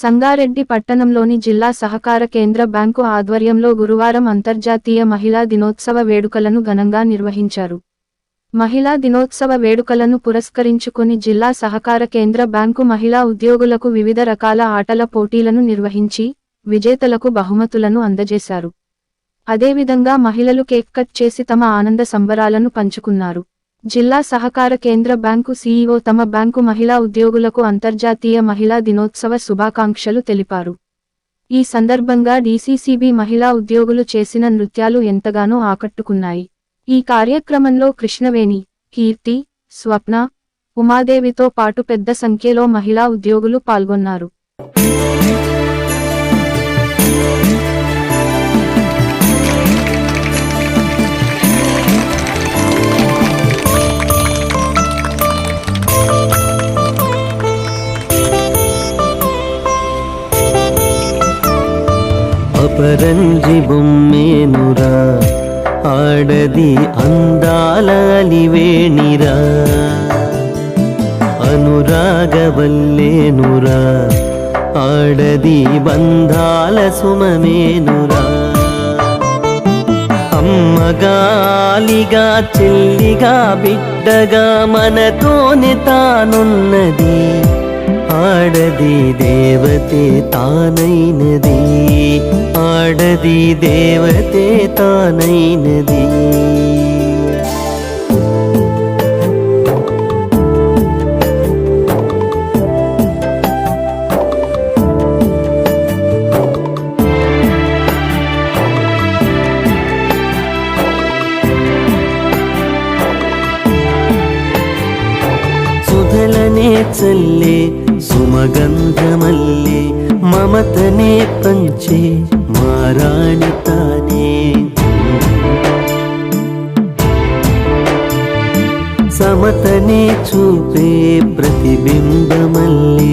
సంగారెడ్డి పట్టణంలోని జిల్లా సహకార కేంద్ర బ్యాంకు ఆధ్వర్యంలో గురువారం అంతర్జాతీయ మహిళా దినోత్సవ వేడుకలను ఘనంగా నిర్వహించారు. మహిళా దినోత్సవ వేడుకలను పురస్కరించుకొని జిల్లా సహకార కేంద్ర బ్యాంకు మహిళా ఉద్యోగులకు వివిధ రకాల ఆటల పోటీలను నిర్వహించి, విజేతలకు బహుమతులను అందజేశారు. అదేవిధంగా మహిళలు కేక్ కట్ చేసి తమ ఆనంద సంబరాలను పంచుకున్నారు. జిల్లా సహకార కేంద్ర బ్యాంకు సీఈఓ తమ బ్యాంకు మహిళా ఉద్యోగులకు అంతర్జాతీయ మహిళా దినోత్సవ శుభాకాంక్షలు తెలిపారు. ఈ సందర్భంగా డీసీసీబీ మహిళా ఉద్యోగులు చేసిన నృత్యాలు ఎంతగానో ఆకట్టుకున్నాయి. ఈ కార్యక్రమంలో కృష్ణవేణి, కీర్తి, స్వప్న, ఉమాదేవితో పాటు పెద్ద సంఖ్యలో మహిళా ఉద్యోగులు పాల్గొన్నారు. అపరంజి బొమ్మేనురా ఆడది అందాల అలివేణిరా, అనురాగవల్లేనురా ఆడది బంధాల సుమమేనురా. అమ్మగాలిగా చెల్లిగా బిడ్డగా మనతోనే తానున్నది, ఆడది దేవతే తానైనది, ఆడది దేవతే తానైనది. సుధలనే చల్లే సుమగంధమల్లే మమతనే పంచే మారాణి తానే, సమతనే చూపే ప్రతిబింబమల్లే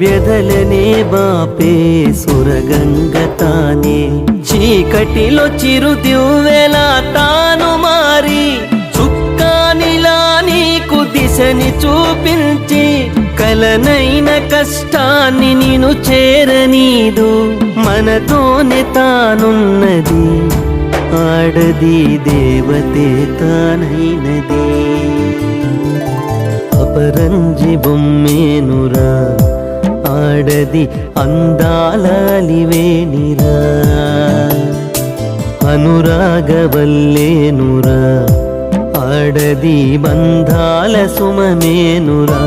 వ్యధలనే బాపే సురగంగ తానే. చీకటిలో చిరుదివ్వెలా తాను మారి చుక్కానిలా నీకు దిశని చూపించి, కలనైన కష్టాన్ని నిన్ను చేరనీదు, మనతోనే తానున్నది, ఆడది దేవతే తానైనది. అపరంజి బొమ్మేనురా ఆడది అందాల అలివేణిరా, అనురాగవల్లేనురా ఆడది బంధాల సుమమేనురా.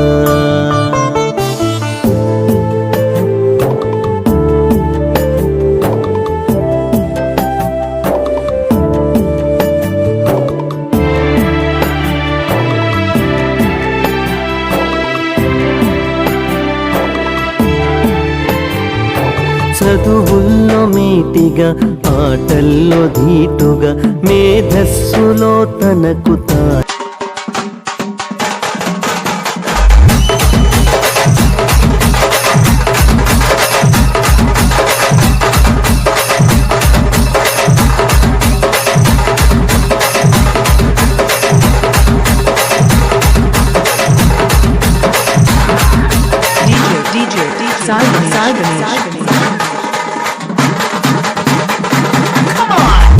చదువుల్లో మీటిగా ఆటల్లో ధీటుగా మేధస్సులో తనకు తా Sai Ganesh. Come on!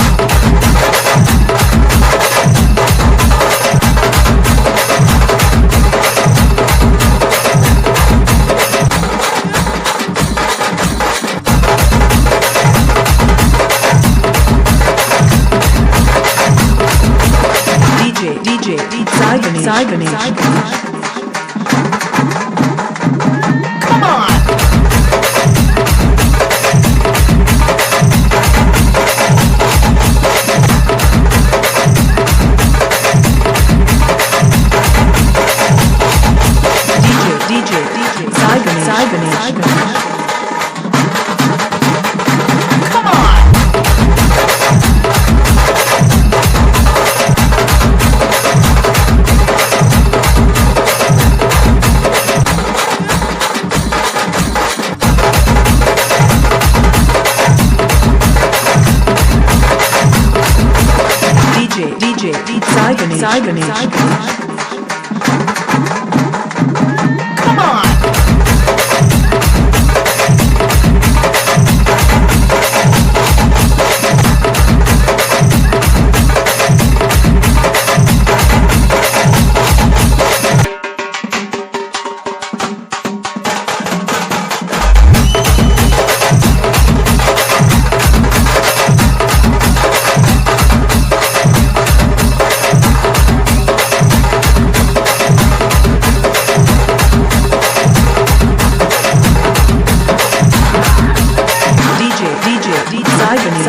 DJ Sai Ganesh. Come on! Sai Ganesh. Come on!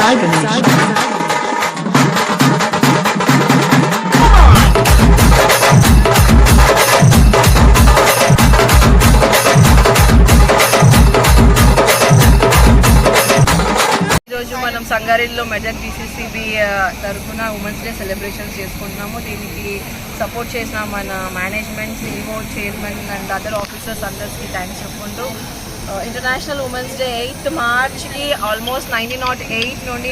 Sai Ganesh. ఈరోజు మనం సంగారెడ్డిలో మెదక్ DCCB తరఫున ఉమెన్స్ డే సెలబ్రేషన్స్ చేసుకుంటున్నాము. దీనికి సపోర్ట్ చేసిన మన management, CEO, chairman and other officers అందరికీ థ్యాంక్స్ చెప్పుకుంటూ ఇంటర్నేషనల్ ఉమెన్స్ డే 8th మార్చ్కి ఆల్మోస్ట్ 1908 నుండి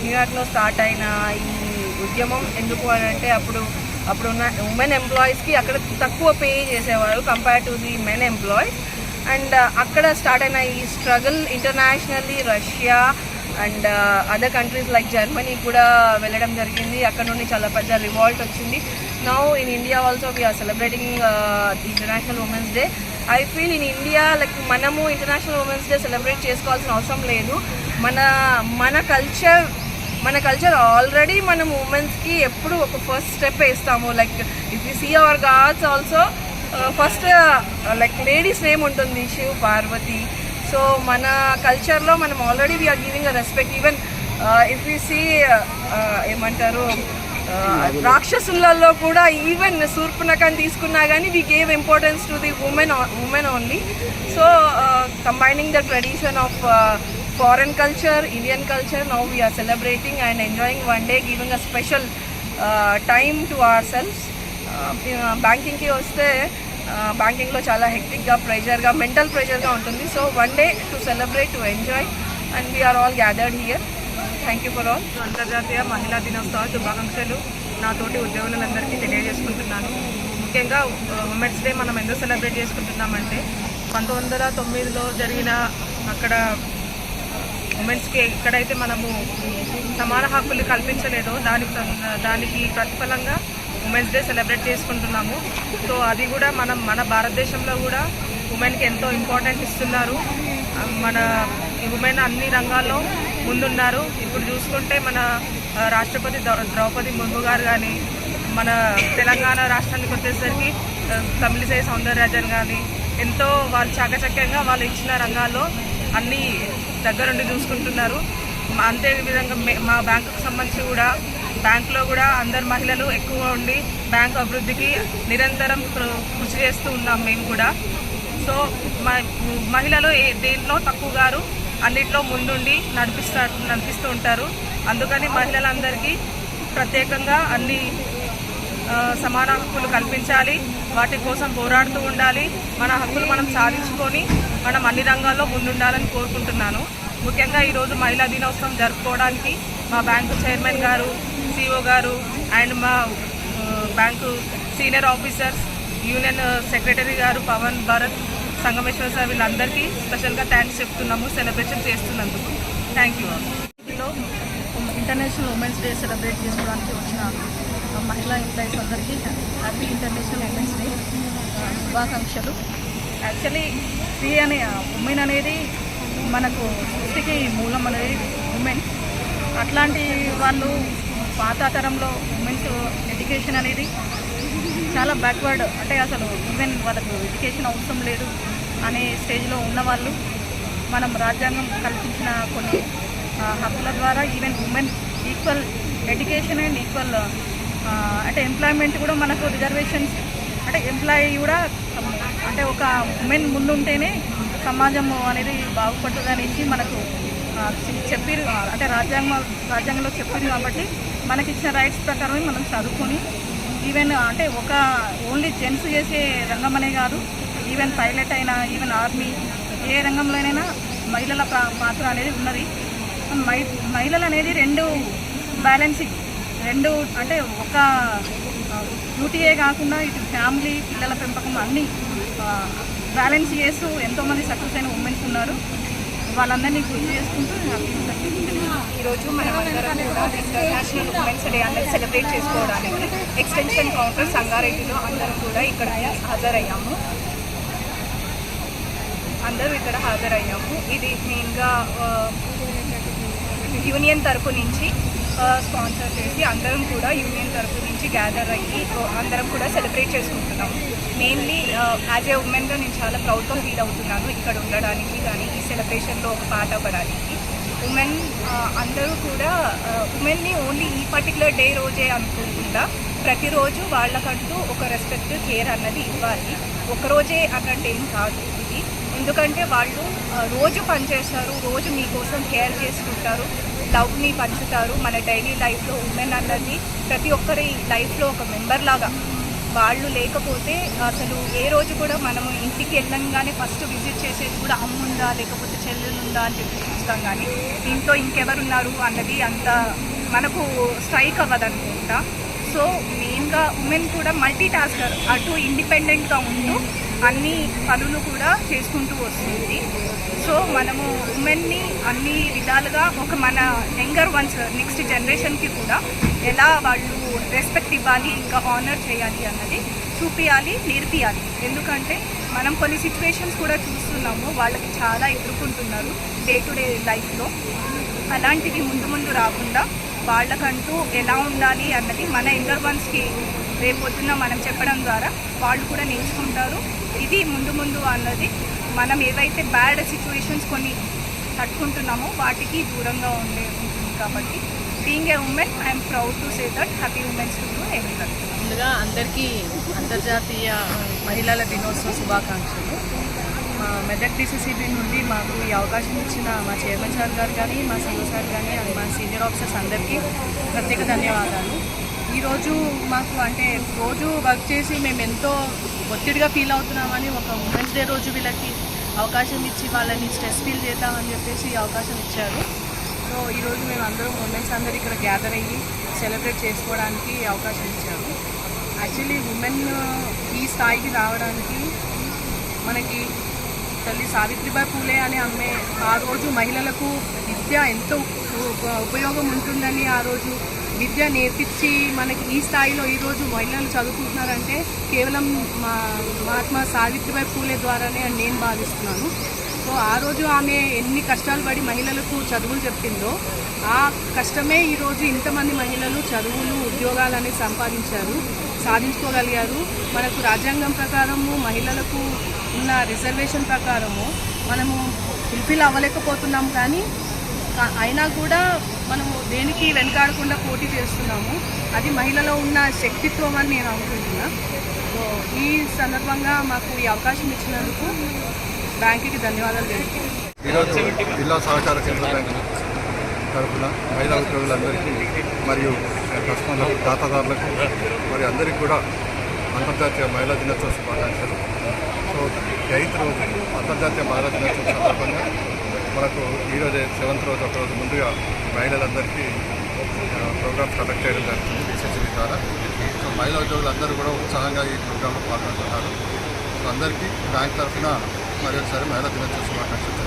న్యూయార్క్లో స్టార్ట్ అయిన ఈ ఉద్యమం ఎందుకు అని అంటే అప్పుడున్న ఉమెన్ ఎంప్లాయీస్కి అక్కడ తక్కువ పే చేసేవారు compare to the men employees. And అక్కడ స్టార్ట్ అయిన ఈ struggle internationally Russia and other countries like Germany కూడా వెళ్ళడం జరిగింది. అక్కడ నుండి చాలా పెద్ద రివాల్ట్ వచ్చింది. Now in India also we are celebrating international women's day. I feel in India like మనము ఇంటర్నేషనల్ ఉమెన్స్ డే సెలబ్రేట్ చేసుకోవాల్సిన అవసరం లేదు. మన కల్చర్ ఆల్రెడీ మనం ఉమెన్స్కి ఎప్పుడు ఒక ఫస్ట్ స్టెప్ వేస్తాము. Like if you see our gods also first like ladies name ఉంటుంది, శివ్, పార్వతి. సో మన కల్చర్లో మనం already we are giving a respect. Even if you see ఏమంటారు రాక్షసులలో కూడా ఈవెన్ శూర్పణఖని తీసుకున్నా కానీ we gave importance to the women only. So combining the tradition of foreign culture, Indian culture, now we are celebrating and enjoying one day, giving a special time to ourselves. బ్యాంకింగ్కి వస్తే బ్యాంకింగ్లో చాలా హెక్టిక్గా, ప్రెషర్గా, mental ప్రెషర్గా ఉంటుంది. So one day to celebrate, to enjoy and we are all gathered here. Thank you for all. అంతర్జాతీయ మహిళా దినోత్సవ శుభాకాంక్షలు నాతోటి ఉద్యోగులందరికీ తెలియజేసుకుంటున్నాను. ముఖ్యంగా ఉమెన్స్ డే మనం ఎందుకు సెలబ్రేట్ చేసుకుంటున్నామంటే 1909లో జరిగిన అక్కడ ఉమెన్స్కి ఎక్కడైతే మనము సమాన హక్కులు కల్పించలేదో దానికి ప్రతిఫలంగా ఉమెన్స్ డే సెలబ్రేట్ చేసుకుంటున్నాము. సో అది కూడా మన భారతదేశంలో కూడా ఉమెన్కి ఎంతో ఇంపార్టెంట్ ఇస్తున్నారు. మన ఉమెన్ అన్ని రంగాల్లో ముందున్నారు. ఇప్పుడు చూసుకుంటే మన రాష్ట్రపతి ద్రౌపది ముర్ము గారు కానీ, మన తెలంగాణ రాష్ట్రానికి వచ్చేసరికి తమిళిసై సౌందరరాజన్ కానీ ఎంతో వాళ్ళు చాకచక్యంగా వాళ్ళు ఇచ్చిన రంగాల్లో అన్నీ దగ్గరుండి చూసుకుంటున్నారు. అంతేవిధంగా మా బ్యాంకుకు సంబంధించి కూడా బ్యాంకులో కూడా అందరు మహిళలు ఎక్కువ ఉండి బ్యాంకు అభివృద్ధికి నిరంతరం కృషి చేస్తూ ఉన్నాం మేము కూడా. సో మహిళలు దేంట్లో తక్కువ గారు అన్నిట్లో ముందుండి నడిపిస్తూ ఉంటారు. అందుకని మహిళలందరికీ ప్రత్యేకంగా అన్ని సమాన హక్కులు కల్పించాలి, వాటి కోసం పోరాడుతూ ఉండాలి. మన హక్కులు మనం సాధించుకొని మనం అన్ని రంగాల్లో ముందుండాలని కోరుకుంటున్నాను. ముఖ్యంగా ఈరోజు మహిళా దినోత్సవం జరుపుకోవడానికి మా బ్యాంకు చైర్మన్ గారు, CEO గారు అండ్ మా bank senior officers, union secretary గారు పవన్, భరత్, సంగమేశ్వర్ సార్ వీళ్ళందరికీ స్పెషల్గా థ్యాంక్స్ చెప్తున్నాము సెలబ్రేషన్ చేస్తున్నందుకు. Thank you. International women's day celebrate చేసుకోవడానికి వచ్చిన మహిళా ఎంప్లాయీస్ అందరికీ హ్యాపీ ఇంటర్నేషనల్ ఉమెన్స్ డే శుభాకాంక్షలు. యాక్చువల్లీ స్త్రీ అనే ఉమెన్ అనేది మనకు సృష్టికి మూలం అనేది ఉమెన్. అట్లాంటి వాళ్ళు పాత తరంలో ఉమెన్స్ ఎడ్యుకేషన్ అనేది చాలా బ్యాక్వర్డ్, అంటే అసలు ఈవెన్ వాళ్ళకు ఎడ్యుకేషన్ అవసరం లేదు అనే స్టేజ్లో ఉన్నవాళ్ళు మనం రాజ్యాంగం కల్పించిన కొన్ని హక్కుల ద్వారా even women equal education and equal అంటే ఎంప్లాయ్మెంట్ కూడా మనకు రిజర్వేషన్స్, అంటే ఎంప్లాయీ కూడా అంటే ఒక ఉమెన్ ముందుంటేనే సమాజం అనేది బాగుపడుతుంది అనేసి మనకు చెప్పారు. అంటే రాజ్యాంగంలో చెప్పారు కాబట్టి మనకి ఇచ్చిన రైట్స్ ప్రకారమే మనం చదువుకొని ఈవెన్ అంటే ఒక ఓన్లీ జెంట్స్ చేసే రంగం అనే కాదు, ఈవెన్ పైలట్ అయినా, ఈవెన్ ఆర్మీ, ఏ రంగంలోనైనా మహిళల పాత్ర అనేది ఉన్నది. మహిళలు అనేది బ్యాలెన్సింగ్ అంటే ఒక డ్యూటీయే కాకుండా ఇటు ఫ్యామిలీ, పిల్లల పెంపకం అన్నీ బ్యాలెన్స్ చేస్తూ ఎంతోమంది సక్సెస్ అయిన ఉమెన్స్ ఉన్నారు. వాళ్ళందరినీ గుర్తు చేసుకుంటూ ఈరోజు మనం అందరం కూడా ఇంటర్నేషనల్ ఉమెన్స్ డే అనేది సెలబ్రేట్ చేసుకోవడానికి ఎక్స్టెన్షన్ కౌంటర్ సంగారెడ్డిలో అందరం కూడా ఇక్కడ హాజరయ్యాము. ఇది మెయిన్గా యూనియన్ తరపు నుంచి స్పాన్సర్ చేసి అందరం కూడా యూనియన్ తరపు నుంచి గ్యాదర్ అయ్యి అందరం కూడా సెలబ్రేట్ చేసుకుంటున్నాము. మెయిన్లీ యాజ్ ఏ ఉమెన్గా నేను చాలా ప్రౌడ్గా ఫీల్ అవుతున్నాను ఇక్కడ ఉండడానికి, కానీ ఈ సెలబ్రేషన్లో ఒక పార్ట్ అవ్వడానికి. ఉమెన్ అందరూ కూడా ఉమెన్ని ఓన్లీ ఈ పర్టికులర్ డే రోజే అనుకోకుండా ప్రతిరోజు వాళ్ళకంటూ ఒక రెస్పెక్ట్ కేర్ అన్నది ఇవ్వాలి. ఒకరోజే అన్నట్టు ఏం కాదు ఇది. ఎందుకంటే వాళ్ళు రోజు పనిచేస్తారు, రోజు మీకోసం కేర్ చేసుకుంటారు, లవ్ని పంచుతారు. మన డైలీ లైఫ్లో ఉమెన్ అన్నది ప్రతి ఒక్కరి లైఫ్లో ఒక మెంబర్ లాగా. వాళ్ళు లేకపోతే అసలు ఏ రోజు కూడా మనము ఇంటికి వెళ్ళంగానే ఫస్ట్ విజిట్ చేసేది కూడా అమ్ముందా లేకపోతే చెల్లెలుందా అని చెప్పి చూస్తాం. కానీ ఇంట్లో ఇంకెవరున్నారు అన్నది అంత మనకు స్ట్రైక్ అవ్వదనుకుంటా. సో మెయిన్గా ఉమెన్ కూడా మల్టీ టాస్కర్, అటు ఇండిపెండెంట్గా ఉంటూ అన్ని పనులు కూడా చేసుకుంటూ వస్తుంది. సో మనము ఉమెన్ని అన్ని విధాలుగా ఒక మన యంగర్ వన్స్ నెక్స్ట్ జనరేషన్కి కూడా ఎలా వాళ్ళు రెస్పెక్ట్ ఇవ్వాలి, ఇంకా ఆనర్ చేయాలి అన్నది చూపించాలి, నేర్పియాలి. ఎందుకంటే మనం కొన్ని సిచ్యువేషన్స్ కూడా చూస్తున్నాము, వాళ్ళకి చాలా ఎదుర్కొంటున్నారు డే టు డే లైఫ్లో. అలాంటివి ముందు ముందు రాకుండా వాళ్ళకంటూ ఎలా ఉండాలి అన్నది మన యంగర్ వన్స్కి రేపొద్దున మనం చెప్పడం ద్వారా వాళ్ళు కూడా నేర్చుకుంటారు. ఇది ముందు ముందు అన్నది మనం ఏవైతే బ్యాడ్ సిచ్యువేషన్స్ కొన్ని తట్టుకుంటున్నామో వాటికి దూరంగా ఉంటుంది. కాబట్టి being a women I'm proud to say that happy women's to do everything. ముందుగా అందరికీ అంతర్జాతీయ మహిళల దినోత్సవ శుభాకాంక్షలు. మెదక్ డిసిసిబి నుండి మాకు ఈ అవకాశం ఇచ్చిన మా చైర్మన్ సార్ గారు కానీ, మా సిఓ సార్ కానీ, మా సీనియర్ ఆఫీసర్స్ అందరికీ ప్రత్యేక ధన్యవాదాలు. ఈరోజు మాకు అంటే రోజు వర్క్ చేసి మేము ఎంతో ఒత్తిడిగా ఫీల్ అవుతున్నామని ఒక ఉమెన్స్ డే రోజు వీళ్ళకి అవకాశం ఇచ్చి వాళ్ళని స్ట్రెస్ ఫీల్ చేద్దామని చెప్పేసి ఈ అవకాశం ఇచ్చారు. సో ఈరోజు మేము అందరం ఉమెన్స్ అందరూ ఇక్కడ గ్యాదర్ అయ్యి సెలబ్రేట్ చేసుకోవడానికి అవకాశం ఇచ్చారు. యాక్చువల్లీ ఉమెన్ ఈ స్థాయికి రావడానికి మనకి తల్లి సావిత్రిబాయి పూలే అనే ఆమె ఆ రోజు మహిళలకు విద్య ఎంతో ఉపయోగం ఉంటుందని ఆ రోజు విద్య నేర్పించి మనకి ఈ స్థాయిలో ఈరోజు మహిళలు చదువుకుంటున్నారంటే కేవలం మహాత్మా సావిత్రిబాయి పూలే ద్వారానే అని నేను భావిస్తున్నాను. సో ఆ రోజు ఆమె ఎన్ని కష్టాలు పడి మహిళలకు చదువులు చెప్పిందో ఆ కష్టమే ఈరోజు ఇంతమంది మహిళలు చదువులు ఉద్యోగాలు అనేది సాధించుకోగలిగారు. మనకు రాజ్యాంగం ప్రకారము మహిళలకు ఉన్న రిజర్వేషన్ ప్రకారము మనము ఫుల్ఫిల్ అవ్వలేకపోతున్నాము. కానీ అయినా కూడా మనము దేనికి వెనకాడకుండా పోటీ చేస్తున్నాము. అది మహిళలో ఉన్న శక్తిత్వం అని నేను అనుకుంటున్నా. సో ఈ సందర్భంగా మాకు ఈ అవకాశం ఇచ్చినందుకు బ్యాంకుకి ధన్యవాదాలు తెలుపుతున్నాను. ఈరోజు జిల్లా సహకార కేంద్ర బ్యాంకు తరఫున మహిళా ఉద్యోగులందరికీ మరియు కస్టమర్లకు, ఖాతాదారులకు మరియు అందరికీ కూడా అంతర్జాతీయ మహిళా దినోత్సవ శుభాకాంక్షలు. సో 8వ రోజు అంతర్జాతీయ మహిళా దినోత్సవం సందర్భంగా మనకు ఈరోజే 7వ రోజు ఒకరోజు ముందుగా మహిళలందరికీ ప్రోగ్రామ్స్ కండక్ట్ చేయడం జరుగుతుంది డిసిసిబి ద్వారా. సో మహిళా ఉద్యోగులందరూ కూడా ఉత్సాహంగా ఈ ప్రోగ్రాంలో పాల్గొంటున్నారు. సో అందరికీ బ్యాంక్ తరఫున మరి ఒకసారి మహిళా దినోత్సవ శుభాకాంక్షలు.